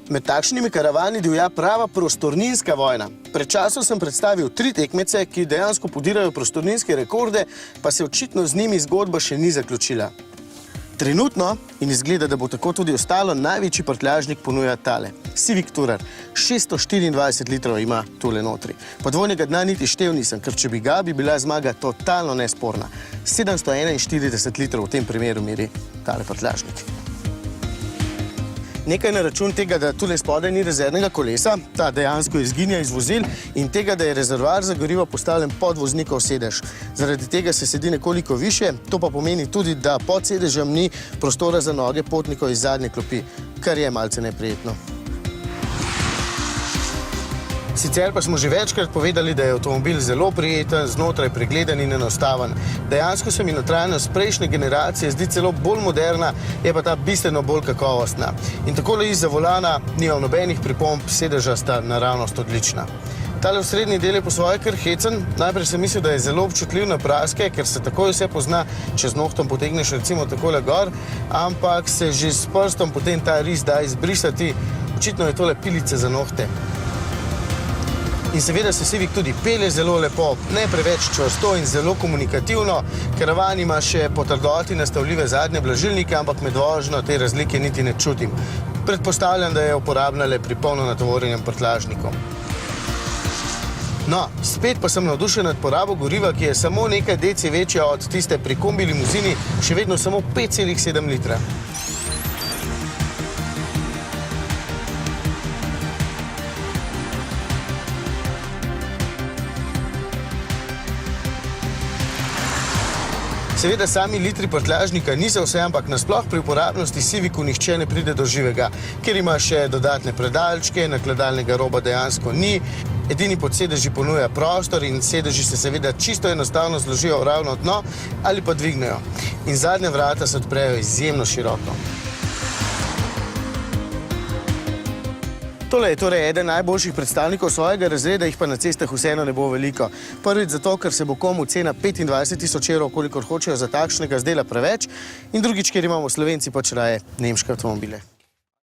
Med takšnimi karavani divja prava prostorninska vojna. Pred časom sem predstavil 3 tekmece, ki dejansko podirajo prostorninske rekorde, pa se očitno z njimi zgodba še ni zaključila. Trenutno, in izgleda, da bo tako tudi ostalo, največji prtljažnik ponuja tale. Civic Tourer. 624 litrov ima tule notri. Podvojnega dna niti štev nisem, ker če bi ga, bi bila zmaga totalno nesporna. 741 litrov v tem primeru meri tale prtljažnik. Nekaj na račun tega, da tule spodaj ni rezervnega kolesa, ta dejansko izginja iz vozil, in tega, da je rezervoar za gorivo postavljen pod voznikov sedež. Zaradi tega se sedi nekoliko više, to pa pomeni tudi, da pod sedežem ni prostora za noge potnikov iz zadnje klopi, kar je malce neprijetno. Sicer pa smo že večkrat povedali, da je avtomobil zelo prijeten, znotraj pregleden in enostaven. Dejansko se mi notranjost prejšnje generacije zdi celo bolj moderna, je pa ta bistveno bolj kakovostna. In takole izza volana nimam nobenih pripomb, sedeža sta naravnost odlična. Tale v srednji del je po svoje kar hecen. Najprej sem mislil, da je zelo občutljiv na praske, ker se takoj vse pozna, če z nohtom potegneš recimo takole gor, ampak se že s prstom potem ta ris da izbrisati. Očitno je tole pilice za nohte. In seveda se Civic tudi pelje zelo lepo, ne preveč čvrsto in zelo komunikativno. Karavan ima še po trdoti nastavljive zadnje blažilnike, ampak med vožnjo te razlike niti ne čutim. Predpostavljam, da je uporabna le pri polno natovorjenem prtljažniku. No, spet pa sem navdušen nad porabo goriva, ki je samo nekaj deci večja od tiste pri kombi limuzini, še vedno samo 5,7 litra. Seveda sami litri prtljažnika niso vse, ampak nasploh pri uporabnosti Civicu nihče ne pride do živega, ker ima še dodatne predalčke, nakladalnega roba dejansko ni, edini pod sedeži ponuja prostor in sedeži se seveda čisto enostavno zložijo ravno dno ali pa dvignejo. In zadnja vrata se odprejo izjemno široko. Tole je torej eden najboljših predstavnikov svojega razreda, jih pa na cestah vseeno ne bo veliko. Prvič zato, ker se bo komu cena 25.000 evrov, kolikor hočejo za takšnega, zdela preveč, in drugič, ker imamo Slovenci pač raje nemške avtomobile.